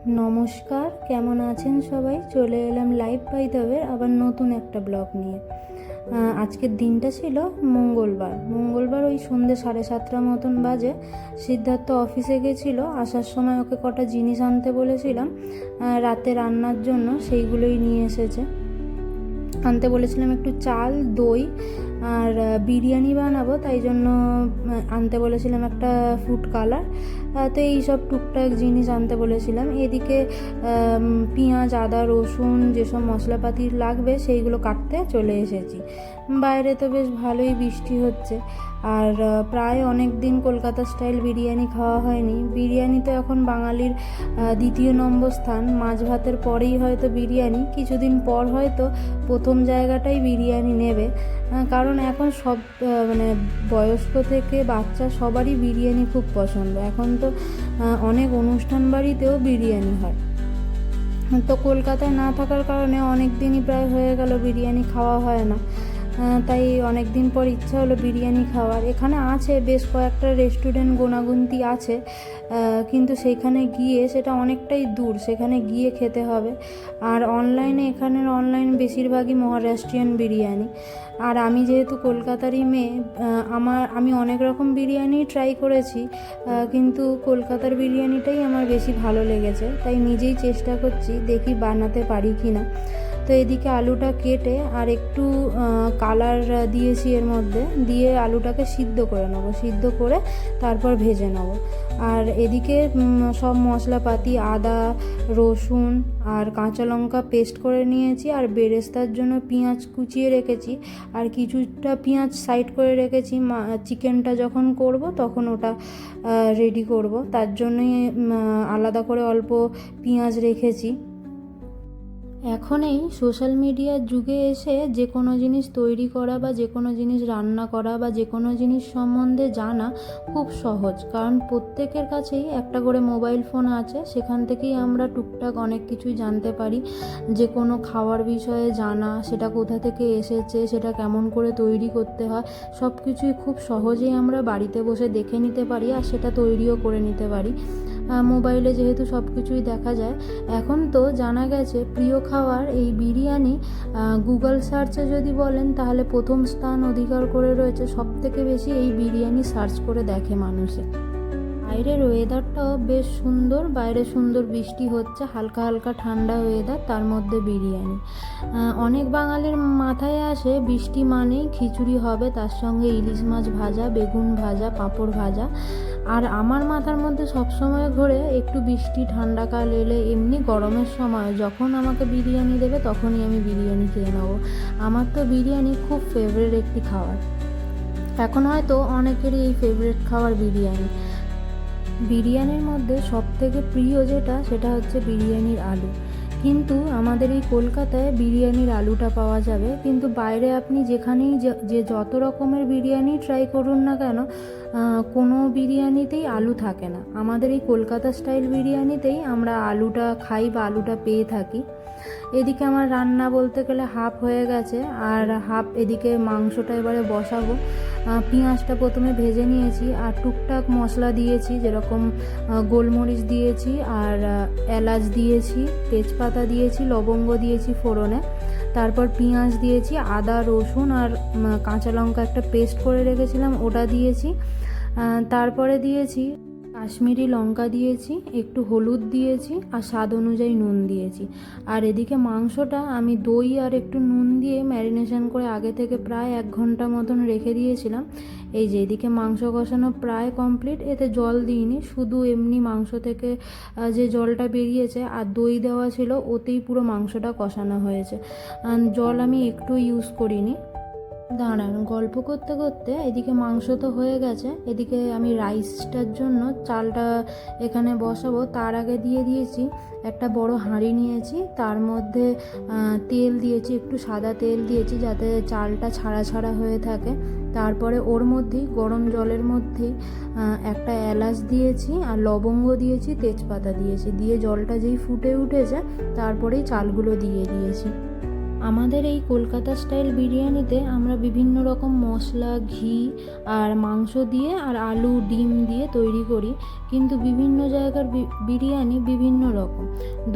নমস্কার, কেমন আছেন সবাই? চলে এলাম লাইভ বাই দ্য আবার নতুন একটা ব্লগ নিয়ে। আজকের দিনটা ছিল মঙ্গলবার ওই সন্ধ্যে 7:30 মতন বাজে। সিদ্ধার্থ অফিসে গেছিলো, আসার সময় ওকে কটা জিনিস আনতে বলেছিলাম রাতে রান্নার জন্য, সেইগুলোই নিয়ে এসেছে। আনতে বলেছিলাম একটু চাল, দই আর বিরিয়ানি বানাবো, তাই জন্য আনতে বলেছিলাম একটা ফুড কালার। তো এই সব টুকটাক জিনিস আনতে বলেছিলাম। এদিকে পেঁয়াজ, আদা, রসুন যেসব মশলাপাতি লাগবে সেইগুলো কাটতে চলে এসেছি। বাইরে তো বেশ ভালোই বৃষ্টি হচ্ছে, আর প্রায় অনেক দিন কলকাতা স্টাইল বিরিয়ানি খাওয়া হয়নি। বিরিয়ানি তো এখন বাঙালির দ্বিতীয় নম্বর স্থান, মাছ ভাতের পরেই হয়তো বিরিয়ানি, কিছুদিন পর হয়তো প্রথম জায়গাটাই বিরিয়ানি নেবে। কারণ এখন সব মানে বয়স্ক থেকে বাচ্চা সবারই বিরিয়ানি খুব পছন্দ। এখন তো অনেক অনুষ্ঠান বাড়িতেও বিরিয়ানি হয়। তো কলকাতায় না থাকার কারণে অনেক দিনই প্রায় হয়ে গেল বিরিয়ানি খাওয়া হয় না। তাই অনেক দিন পর ইচ্ছা হলো বিরিয়ানি খাওয়ার। এখানে আছে বেশ কয়েকটা রেস্টুরেন্ট, গোনাগুনতি আছে, কিন্তু সেখানে গিয়ে সেটা অনেকটাই দূর, সেখানে গিয়ে খেতে হবে। আর এখানের অনলাইন বেশিরভাগই মহারাষ্ট্রিয়ান বিরিয়ানি। আর আমি যেহেতু কলকাতারই মেয়ে, আমি অনেক রকম বিরিয়ানি ট্রাই করেছি, কিন্তু কলকাতার বিরিয়ানিটাই আমার বেশি ভালো লেগেছে। তাই নিজেই চেষ্টা করছি, দেখি বানাতে পারি কি না। তো এদিকে আলুটা কেটে আর একটু কালার দিয়েছি এর মধ্যে, দিয়ে আলুটাকে সিদ্ধ করে নেবো, সিদ্ধ করে তারপর ভেজে নেবো। আর এদিকে সব মশলাপাতি, আদা, রসুন আর কাঁচা লঙ্কা পেস্ট করে নিয়েছি, আর বেরেস্তার জন্য পেঁয়াজ কুচিয়ে রেখেছি, আর কিছুটা পেঁয়াজ সাইড করে রেখেছি। চিকেনটা যখন করব তখন ওটা রেডি করব, তার জন্যই আলাদা করে অল্প পেঁয়াজ রেখেছি। এখন এই সোশ্যাল মিডিয়ার যুগে এসে যে কোনো জিনিস তৈরি করা বা যে কোনো জিনিস রান্না করা বা যে কোনো জিনিস সম্বন্ধে জানা খুব সহজ, কারণ প্রত্যেকের কাছেই একটা করে মোবাইল ফোন আছে। সেখান থেকেই আমরা টুকটাক অনেক কিছুই জানতে পারি। যে কোনো খাওয়ার বিষয়ে জানা, সেটা কোথা থেকে এসেছে, সেটা কেমন করে তৈরি করতে হয়, সব কিছুই খুব সহজেই আমরা বাড়িতে বসে দেখে নিতে পারি, আর সেটা তৈরিও করে নিতে পারি। মোবাইলে যেহেতু সব কিছুই দেখা যায়। এখন তো জানা গেছে প্রিয় খাবার এই বিরিয়ানি গুগল সার্চে যদি বলেন তাহলে প্রথম স্থান অধিকার করে রয়েছে। সবথেকে বেশি এই বিরিয়ানি সার্চ করে দেখে মানুষে। বাইরের ওয়েদারটাও বেশ সুন্দর, বাইরে সুন্দর বৃষ্টি হচ্ছে, হালকা হালকা ঠান্ডা ওয়েদার, তার মধ্যে বিরিয়ানি। অনেক বাঙালির মাথায় আসে বৃষ্টি মানেই খিচুড়ি হবে, তার সঙ্গে ইলিশ মাছ ভাজা, বেগুন ভাজা, পাঁপড় ভাজা। আর আমার মাথার মধ্যে সবসময় ঘোরে একটু বৃষ্টি ঠান্ডাকাল এলে, এমনি গরমের সময় যখন আমাকে বিরিয়ানি দেবে তখনই আমি বিরিয়ানি খেয়ে নেবো। আমার তো বিরিয়ানি খুব ফেভারিট একটি খাবার। এখন হয়তো অনেকেরই এই ফেভারিট খাবার বিরিয়ানি। বিরিয়ানির মধ্যে সবথেকে প্রিয় সেটা হচ্ছে বিরিয়ানির আলু। কিন্তু আমাদের এই কলকাতায় বিরিয়ানির আলুটা পাওয়া যাবে, কিন্তু বাইরে আপনি যেখানেই যে যত রকমের বিরিয়ানি ট্রাই করুন না কেন, কোনো বিরিয়ানিতেই আলু থাকে না। আমাদের এই কলকাতা স্টাইল বিরিয়ানিতেই আমরা আলুটা খাই বা আলুটা পেয়ে থাকি। এদিকে আমার রান্না বলতে গেলে হাফ হয়ে গেছে, আর হাফ এদিকে মাংসটা এবারে বসাবো। পেঁয়াজটা প্রথমে ভেজে নিয়েছি, আর টুকটাক মশলা দিয়েছি, যেরকম গোলমরিচ দিয়েছি, আর এলাচ দিয়েছি, তেজপাতা দিয়েছি, লবঙ্গ দিয়েছি ফোড়নে। তারপর পেঁয়াজ দিয়েছি, আদা, রসুন আর কাঁচা লঙ্কা একটা পেস্ট করে রেখেছিলাম ওটা দিয়েছি। তারপরে দিয়েছি কাশ্মীরি লঙ্কা দিয়েছি, একটু হলুদ দিয়েছি, আর স্বাদ অনুযায়ী নুন দিয়েছি। আর এদিকে মাংসটা আমি দই আর একটু নুন দিয়ে ম্যারিনেশন করে আগে থেকে প্রায় 1 ঘন্টা মতন রেখে দিয়েছিলাম। এই যে এদিকে মাংস কষানো প্রায় কমপ্লিট, এতে জল দিইনি, শুধু এমনি মাংস থেকে যে জলটা বেরিয়েছে আর দই দেওয়া ছিল ওতেই পুরো মাংসটা কষানো হয়েছে। জল আমি একটু ইউজ করিনি। দাঁড়ান, গল্প করতে করতে এদিকে মাংস তো হয়ে গেছে, এদিকে আমি রাইসটার জন্য চালটা এখানে বসাবো। তার আগে দিয়ে দিয়েছি একটা বড় হাঁড়ি নিয়েছি, তার মধ্যে তেল দিয়েছি, একটু সাদা তেল দিয়েছি যাতে চালটা ছাড়া ছাড়া হয়ে থাকে। তারপরে ওর মধ্যেই গরম জলের মধ্যেই একটা এলাচ দিয়েছি, আর লবঙ্গ দিয়েছি, তেজপাতা দিয়েছি, দিয়ে জলটা যেই ফুটে উঠেছে তারপরেই চালগুলো দিয়ে দিয়েছি। আমাদের এই কলকাতা স্টাইল বিরিয়ানিতে আমরা বিভিন্ন রকম মশলা, ঘি আর মাংস দিয়ে আর আলু, ডিম দিয়ে তৈরি করি, কিন্তু বিভিন্ন জায়গার বিরিয়ানি বিভিন্ন রকম।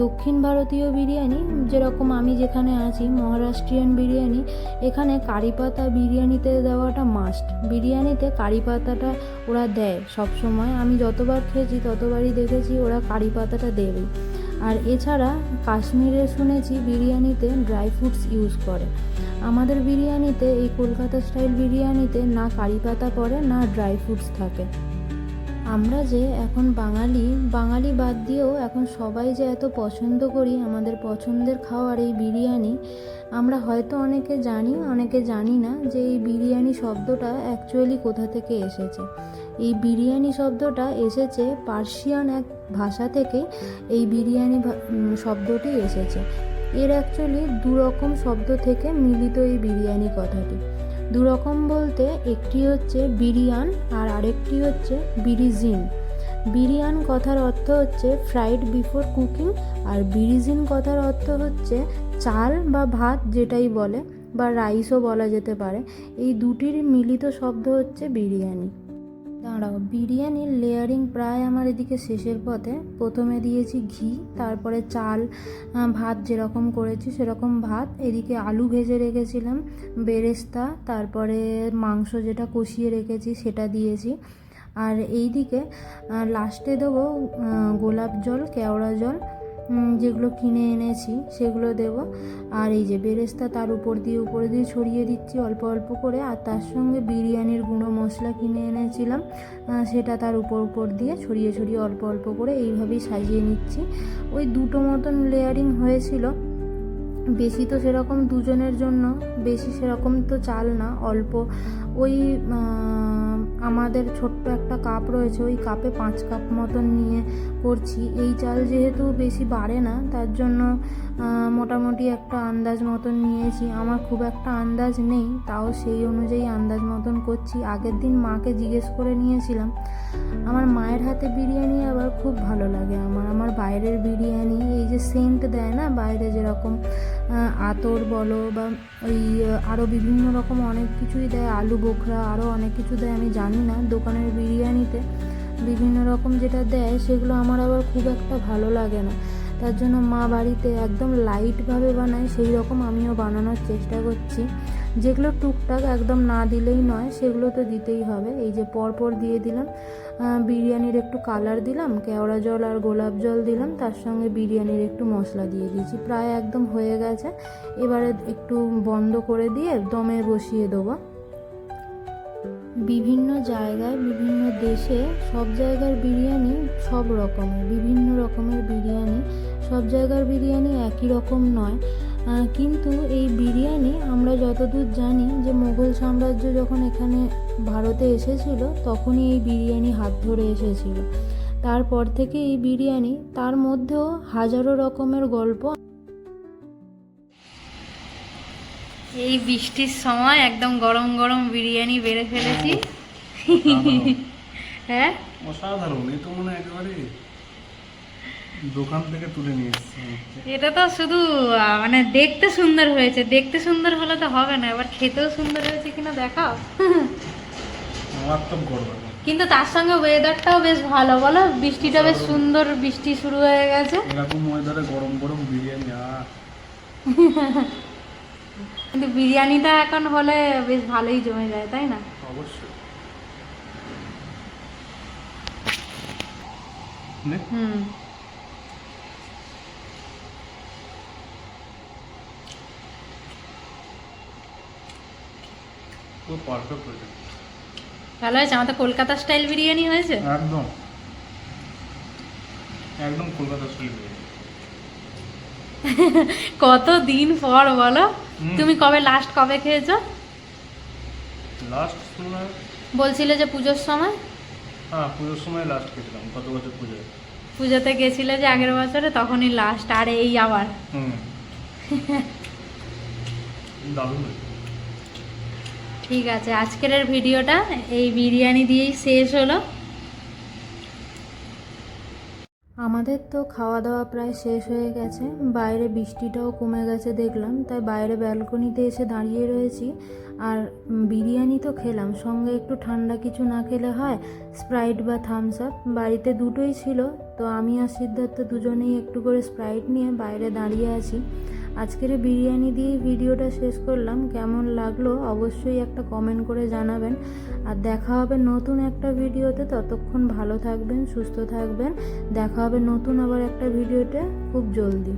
দক্ষিণ ভারতীয় বিরিয়ানি, যেরকম আমি যেখানে আছি মহারাষ্ট্রিয়ান বিরিয়ানি, এখানে কারি পাতা বিরিয়ানিতে দেওয়াটা মাস্ট। বিরিয়ানিতে কারি পাতাটা ওরা দেয় সব সময়, আমি যতবার খেয়েছি ততবারই দেখেছি ওরা কারি পাতাটা দেবেই। আর এছাড়া কাশ্মীরে শুনেছি বিরিয়ানিতে ড্রাই ফ্রুটস ইউজ করে। আমাদের বিরিয়ানিতে, এই কলকাতা স্টাইল বিরিয়ানিতে না কারি পাতা পড়ে না ড্রাই ফ্রুটস থাকে। আমরা যে এখন বাঙালি বাদ দিয়েও এখন সবাই যে এত পছন্দ করি আমাদের পছন্দের খাওয়ার এই বিরিয়ানি, আমরা হয়তো অনেকে জানি অনেকে জানি না যে এই বিরিয়ানি শব্দটা অ্যাকচুয়ালি কোথা থেকে এসেছে। এই বিরিয়ানি শব্দটা এসেছে পার্সিয়ান এক ভাষা থেকে। এই বিরিয়ানি শব্দটি এসেছে। এর অ্যাকচুয়ালি দুরকম শব্দ থেকে মিলিত এই বিরিয়ানি কথাটি। দুরকম বলতে একটি হচ্ছে বিরিয়ান আর আরেকটি হচ্ছে বিরিজিন। বিরিয়ান কথার অর্থ হচ্ছে ফ্রাইড বিফোর কুকিং, আর বিরিজিন কথার অর্থ হচ্ছে চাল বা ভাত যেটাই বলে, বা রাইসও বলা যেতে পারে। এই দুটির মিলিত শব্দ হচ্ছে বিরিয়ানি। দাঁড়াও, বিরিয়ানির লেয়ারিং প্রায় আমার এদিকে শেষের পথে। প্রথমে দিয়েছি ঘি, তারপরে চাল, ভাত যেরকম করেছি সেরকম ভাত, এদিকে আলু ভেজে রেখেছিলাম, বেরেস্তা, তারপরে মাংস যেটা কষিয়ে রেখেছি সেটা দিয়েছি। আর এইদিকে লাস্টে দেবো গোলাপ জল, কেওড়া জল যেগুলো কিনে এনেছি সেগুলো দেব। আর এই যে বেরেস্তা তার উপরে দিয়ে ছড়িয়ে দিচ্ছি অল্প অল্প করে। আর তার সঙ্গে বিরিয়ানির গুঁড়ো মশলা কিনে এনেছিলাম, সেটা তার উপর দিয়ে ছড়িয়ে অল্প অল্প করে এইভাবেই সাজিয়ে নিচ্ছি। ওই দুটো মতন লেয়ারিং হয়েছিল। বেশি তো সেরকম দুজনের জন্য বেশি সেরকম তো চাল না, অল্প ওই আমাদের ছোট্ট একটা কাপ রয়েছে, ওই কাপে 5 কাপ মতন নিয়ে করছি। এই চাল যেহেতু বেশি বাড়ে না তার জন্য মোটামুটি একটা আন্দাজ মতন নিয়েছি। আমার খুব একটা আন্দাজ নেই, তাও সেই অনুযায়ী আন্দাজ মতন করছি। আগের দিন মাকে জিজ্ঞেস করে নিয়েছিলাম। আমার মায়ের হাতে বিরিয়ানি আবার খুব ভালো লাগে আমার বাইরের বিরিয়ানি, এই যে সেন্ট দেয় না বাইরে, যেরকম আতর বলো বা ওই আরও বিভিন্ন রকম অনেক কিছুই দেয়, আলু বোখরা আরও অনেক কিছু দেয়, আমি জানি না। দোকানের বিরিয়ানিতে বিভিন্ন রকম যেটা দেয় সেগুলো আমার আবার খুব একটা ভালো লাগে না। তার জন্য মা বাড়িতে একদম লাইটভাবে বানায়, সেই রকম আমিও বানানোর চেষ্টা করছি। যেগুলো টুকটাক একদম না দিলেই নয়, সেগুলো তো দিতেই হবে। এই যে পরপর দিয়ে দিলাম, বিরিয়ানির একটু কালার দিলাম, কেওড়া জল আর গোলাপ জল দিলাম, তার সঙ্গে বিরিয়ানির একটু মশলা দিয়ে দিয়েছি। প্রায় একদম হয়ে গেছে। এবারে একটু বন্ধ করে দিয়ে দমে বসিয়ে দেবো। বিভিন্ন জায়গায় বিভিন্ন দেশে সব জায়গার বিরিয়ানি সব রকমের, বিভিন্ন রকমের বিরিয়ানি, সব জায়গার বিরিয়ানি একই রকম নয়। কিন্তু এই বিরিয়ানি আমরা যতদূর জানি যে মোগল সাম্রাজ্য যখন এখানে ভারতে এসেছিল তখনই এই বিরিয়ানি হাত ধরে এসেছিল। তারপর থেকে এই বিরিয়ানি, তার মধ্যেও হাজারো রকমের গল্প। এই বৃষ্টির সময় একদম গরম গরম বিরিয়ানি বেড়ে ফেলেছি। হ্যাঁ, অসাধারণ। এই তো মনে হয় একেবারে দোকান থেকে তুলে নিয়ে এসেছি। এটা তো শুধু মানে দেখতে সুন্দর হয়েছে, দেখতে সুন্দর হলে তো হবে না, এবার খেতেও সুন্দর হয়েছে কিনা দেখাও। মারাত্মক গরম। কিন্তু তার সঙ্গে ওয়েদারটাও বেশ ভালো, বলো? বৃষ্টিটা বেশ সুন্দর, বৃষ্টি শুরু হয়ে গেছে। এরকম ওয়েদারে গরম গরম বিরিয়ানি, কিন্তু বিরিয়ানিটা এখন হলে বেশ ভালোই জমে যায়, তাই না? অবশ্যই। হুম, পুরো পারফেক্ট হয়েছে। ভালো হয়েছে। আমাদের কলকাতা স্টাইল বিরিয়ানি হয়েছে একদম একদম কলকাতা স্টাইল বিরিয়ানি। কত দিন পর বলো? তুমি লাস্ট কবে খেয়েছো? লাস্ট সময় বলছিলে যে পুজোর সময়। হ্যাঁ, পুজোর সময় লাস্ট খেয়েছিলাম, গত বছর পুজোতে গেছিলে যে আগের বছরে, তখনই লাস্ট। আর এই আবার দারুণ। ঠিক আছে, আজকের ভিডিওটা এই বিরিয়ানি দিয়েই শেষ হলো। আমাদের তো খাওয়া দাওয়া প্রায় শেষ হয়ে গেছে, বাইরে বৃষ্টিটাও কমে গেছে দেখলাম, তাই বাইরে ব্যালকনিতে এসে দাঁড়িয়ে রয়েছি। আর বিরিয়ানি তো খেলাম, সঙ্গে একটু ঠান্ডা কিছু না খেলে হয়, স্প্রাইট বা থামস আপ বাড়িতে দুটোই ছিল, তো আমি আর সিদ্ধার্থ দুজনেই একটু করে স্প্রাইট নিয়ে বাইরে দাঁড়িয়ে আছি। আজকের এই বিরিয়ানি দিয়েই ভিডিওটা শেষ করলাম। কেমন লাগলো অবশ্যই একটা কমেন্ট করে জানাবেন। আর দেখা হবে নতুন একটা ভিডিওতে, ততক্ষণ ভালো থাকবেন, সুস্থ থাকবেন। দেখা হবে নতুন আবার একটা ভিডিওতে খুব জলদি।